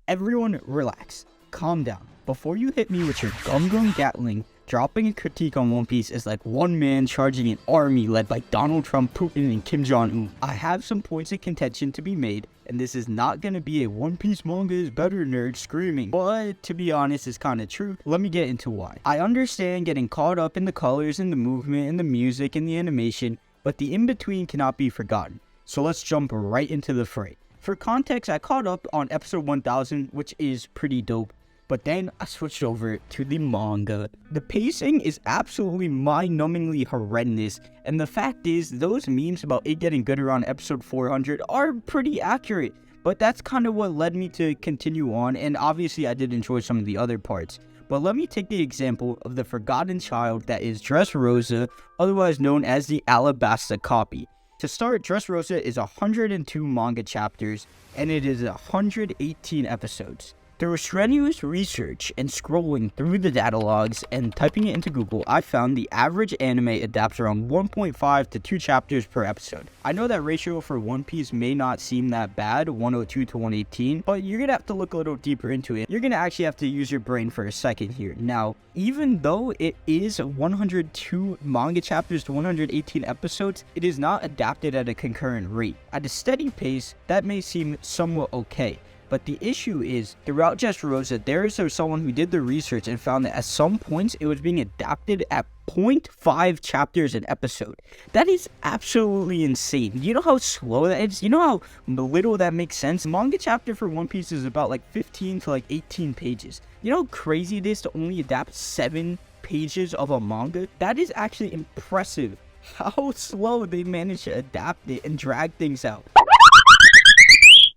Everyone relax, calm down. Before you hit me with your gum gatling, dropping a critique on One Piece is like one man charging an army led by Donald Trump, Putin, and Kim Jong-un. I have some points of contention to be made, and this is not going to be a One Piece manga is better nerd screaming, but to be honest, it's kind of true. Let me get into why. I understand getting caught up in the colors and the movement and the music and the animation, but the in-between cannot be forgotten. So let's jump right into the fray. For context, I caught up on episode 1000, which is pretty dope. But then I switched over to the manga. The pacing is absolutely mind-numbingly horrendous, and the fact is, those memes about it getting good around episode 400 are pretty accurate. But that's kind of what led me to continue on, and obviously I did enjoy some of the other parts. But let me take the example of the forgotten child that is Dressrosa, otherwise known as the Alabasta copy. To start, Dressrosa is 102 manga chapters, and it is 118 episodes. Through strenuous research and scrolling through the data logs and typing it into Google, I found the average anime adapts around 1.5 to 2 chapters per episode. I know that ratio for One Piece may not seem that bad, 102 to 118, but you're gonna have to look a little deeper into it. You're gonna actually have to use your brain for a second here. Now, even though it is 102 manga chapters to 118 episodes, it is not adapted at a concurrent rate. At a steady pace, that may seem somewhat okay. But the issue is, throughout Dressrosa, there is someone who did the research and found that at some points it was being adapted at 0.5 chapters an episode. That is absolutely insane. You know how slow that is? You know how little that makes sense? A manga chapter for One Piece is about like 15 to like 18 pages. You know how crazy it is to only adapt 7 pages of a manga? That is actually impressive. How slow they managed to adapt it and drag things out.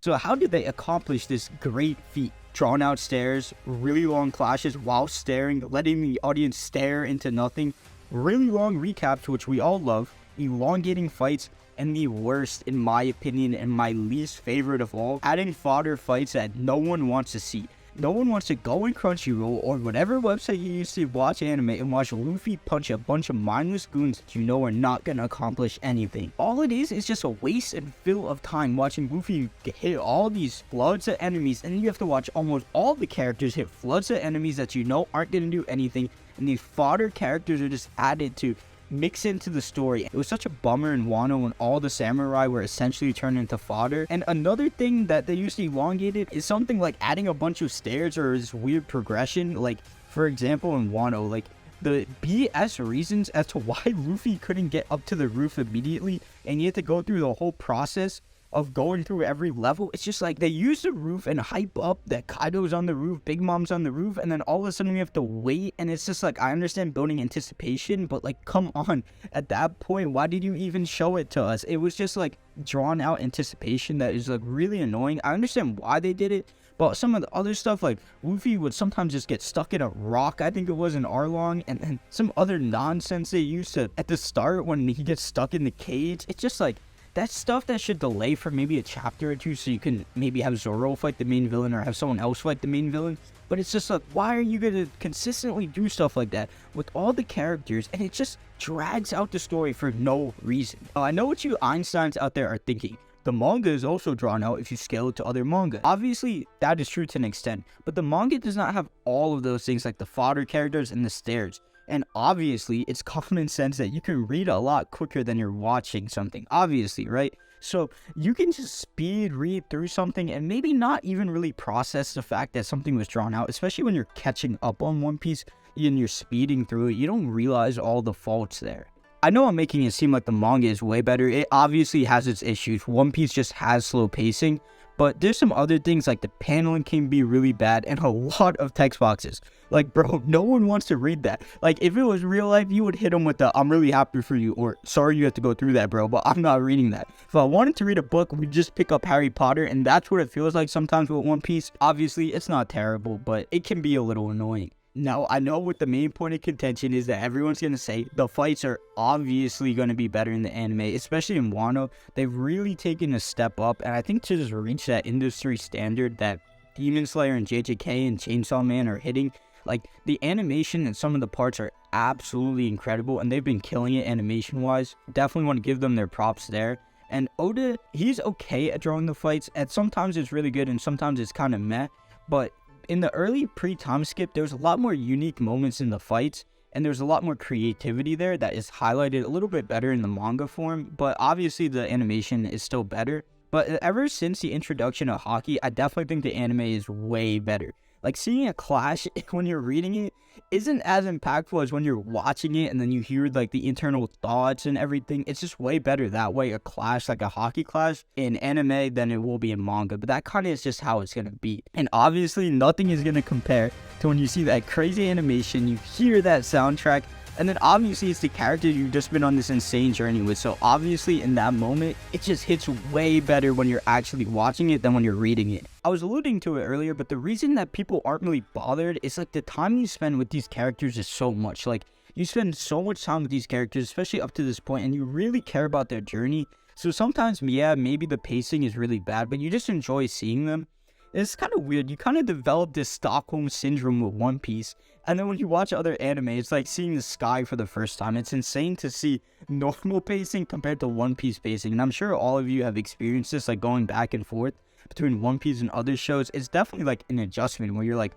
So how did they accomplish this great feat? Drawn out stares, really long clashes while staring, letting the audience stare into nothing, really long recaps, which we all love, elongating fights, and the worst, in my opinion, and my least favorite of all, adding fodder fights that no one wants to see. No one wants to go in Crunchyroll or whatever website you use to watch anime and watch Luffy punch a bunch of mindless goons that you know are not going to accomplish anything. All it is just a waste and fill of time watching Luffy hit all these floods of enemies, and you have to watch almost all the characters hit floods of enemies that you know aren't going to do anything, and these fodder characters are just added to mix into the story. It was such a bummer in Wano when all the samurai were essentially turned into fodder. And another thing that they used to elongate it is something like adding a bunch of stairs or this weird progression. Like, for example, in Wano, like the BS reasons as to why Luffy couldn't get up to the roof immediately, and you had to go through the whole process of going through every level. It's just like they use the roof and hype up that Kaido's on the roof, Big Mom's on the roof, and then all of a sudden we have to wait. And it's just like, I understand building anticipation, but like, come on, at that point, why did you even show it to us? It was just like drawn out anticipation that is like really annoying. I understand why they did it, but some of the other stuff, like Luffy would sometimes just get stuck in a rock, I think it was in Arlong, and then some other nonsense they used to at the start when he gets stuck in the cage. It's just like, that's stuff that should delay for maybe a chapter or two so you can maybe have Zoro fight the main villain or have someone else fight the main villain. But it's just like, why are you going to consistently do stuff like that with all the characters, and it just drags out the story for no reason? I know what you Einsteins out there are thinking. The manga is also drawn out if you scale it to other manga. Obviously, that is true to an extent, but the manga does not have all of those things like the fodder characters and the stairs. And obviously, it's common sense that you can read a lot quicker than you're watching something, obviously, right? So you can just speed read through something and maybe not even really process the fact that something was drawn out, especially when you're catching up on One Piece and you're speeding through it. You don't realize all the faults there. I know I'm making it seem like the manga is way better. It obviously has its issues. One Piece just has slow pacing. But there's some other things like the paneling can be really bad and a lot of text boxes. Like, bro, no one wants to read that. Like, if it was real life, you would hit them with the, I'm really happy for you, or sorry you have to go through that, bro, but I'm not reading that. If I wanted to read a book, we'd just pick up Harry Potter, and that's what it feels like sometimes with One Piece. Obviously, it's not terrible, but it can be a little annoying. Now, I know what the main point of contention is that everyone's going to say the fights are obviously going to be better in the anime, especially in Wano. They've really taken a step up, and I think to just reach that industry standard that Demon Slayer and JJK and Chainsaw Man are hitting, like, the animation and some of the parts are absolutely incredible, and they've been killing it animation-wise. Definitely want to give them their props there. And Oda, he's okay at drawing the fights, and sometimes it's really good, and sometimes it's kind of meh. but in the early pre-time skip, there was a lot more unique moments in the fights, and there's a lot more creativity there that is highlighted a little bit better in the manga form, but obviously the animation is still better. But ever since the introduction of hockey, I definitely think the anime is way better. Like, seeing a clash when you're reading it isn't as impactful as when you're watching it and then you hear, like, the internal thoughts and everything. It's just way better that way, a clash, like a hockey clash, in anime than it will be in manga. But that kind of is just how it's going to be. And obviously, nothing is going to compare to when you see that crazy animation, you hear that soundtrack, and then obviously it's the character you've just been on this insane journey with. So obviously in that moment, it just hits way better when you're actually watching it than when you're reading it. I was alluding to it earlier, but the reason that people aren't really bothered is like the time you spend with these characters is so much. Like, you spend so much time with these characters, especially up to this point, and you really care about their journey. So sometimes, yeah, maybe the pacing is really bad, but you just enjoy seeing them. It's kind of weird. You kind of develop this Stockholm syndrome with One Piece. And then when you watch other anime, it's like seeing the sky for the first time. It's insane to see normal pacing compared to One Piece pacing. And I'm sure all of you have experienced this, like going back and forth between One Piece and other shows. It's definitely like an adjustment where you're like,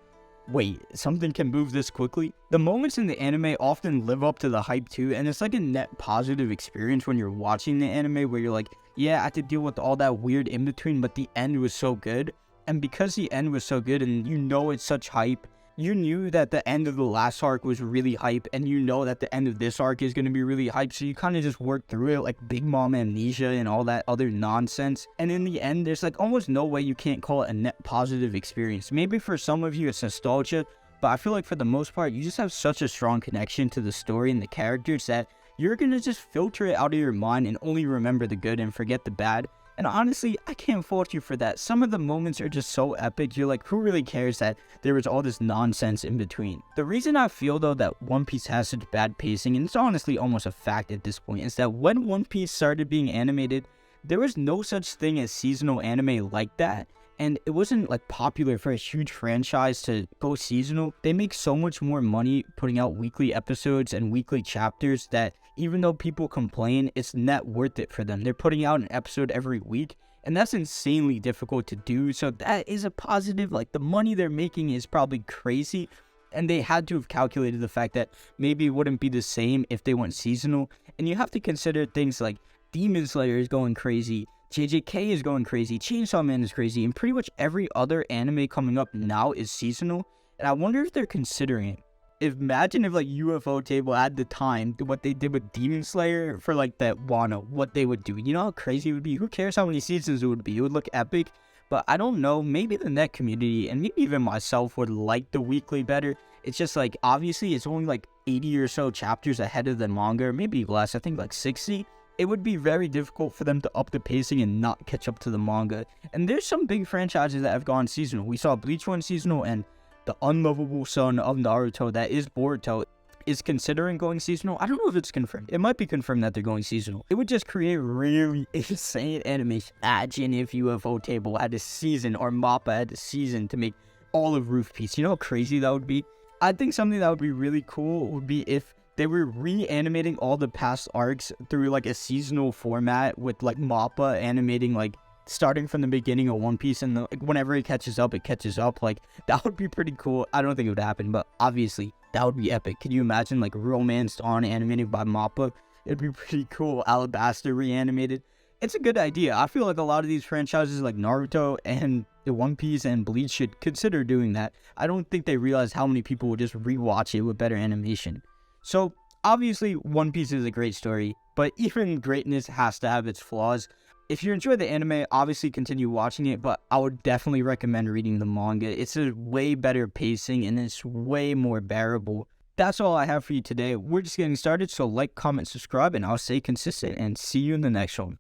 wait, something can move this quickly? The moments in the anime often live up to the hype too. And it's like a net positive experience when you're watching the anime where you're like, yeah, I had to deal with all that weird in between, but the end was so good. And because the end was so good and you know it's such hype, you knew that the end of the last arc was really hype, and you know that the end of this arc is going to be really hype, so you kind of just work through it like Big Mom amnesia and all that other nonsense. And in the end, there's like almost no way you can't call it a net positive experience. Maybe for some of you it's nostalgia, but I feel like for the most part, you just have such a strong connection to the story and the characters that you're going to just filter it out of your mind and only remember the good and forget the bad. And honestly, I can't fault you for that. Some of the moments are just so epic, you're like, who really cares that there was all this nonsense in between? The reason I feel, though, that One Piece has such bad pacing, and it's honestly almost a fact at this point, is that when One Piece started being animated, there was no such thing as seasonal anime like that. And it wasn't like popular for a huge franchise to go seasonal. They make so much more money putting out weekly episodes and weekly chapters that even though people complain, it's not worth it for them. They're putting out an episode every week, and that's insanely difficult to do. So that is a positive. Like, the money they're making is probably crazy, and they had to have calculated the fact that maybe it wouldn't be the same if they went seasonal. And you have to consider things like Demon Slayer is going crazy, JJK is going crazy, Chainsaw Man is crazy, and pretty much every other anime coming up now is seasonal. And I wonder if they're considering it. Imagine if like UFO Table had the time, what they did with Demon Slayer for like that Wano, what they would do. You know how crazy it would be? Who cares how many seasons it would be? It would look epic. But I don't know, maybe the net community and maybe even myself would like the weekly better. It's just like, obviously it's only like 80 or so chapters ahead of the manga, or maybe less, I think like 60. It would be very difficult for them to up the pacing and not catch up to the manga. And there's some big franchises that have gone seasonal. We saw Bleach went seasonal, and the unlovable son of Naruto, that is Boruto, is considering going seasonal. I don't know if it's confirmed. It might be confirmed that they're going seasonal. It would just create really insane animation. Imagine if UFO Table had a season, or MAPPA had a season to make all of Roof Piece. You know how crazy that would be? I think something that would be really cool would be if they were reanimating all the past arcs through like a seasonal format, with like MAPPA animating like starting from the beginning of One Piece, and whenever it catches up, it catches up. Like, that would be pretty cool. I don't think it would happen, but obviously that would be epic. Can you imagine like Romanced on animated by MAPPA? It'd be pretty cool. Alabasta reanimated. It's a good idea. I feel like a lot of these franchises like Naruto and the One Piece and Bleach should consider doing that. I don't think they realize how many people would just rewatch it with better animation. So obviously One Piece is a great story, but even greatness has to have its flaws. If you enjoy the anime, obviously continue watching it, but I would definitely recommend reading the manga. It's a way better pacing and it's way more bearable. That's all I have for you today. We're just getting started, so like, comment, subscribe, and I'll stay consistent and see you in the next one.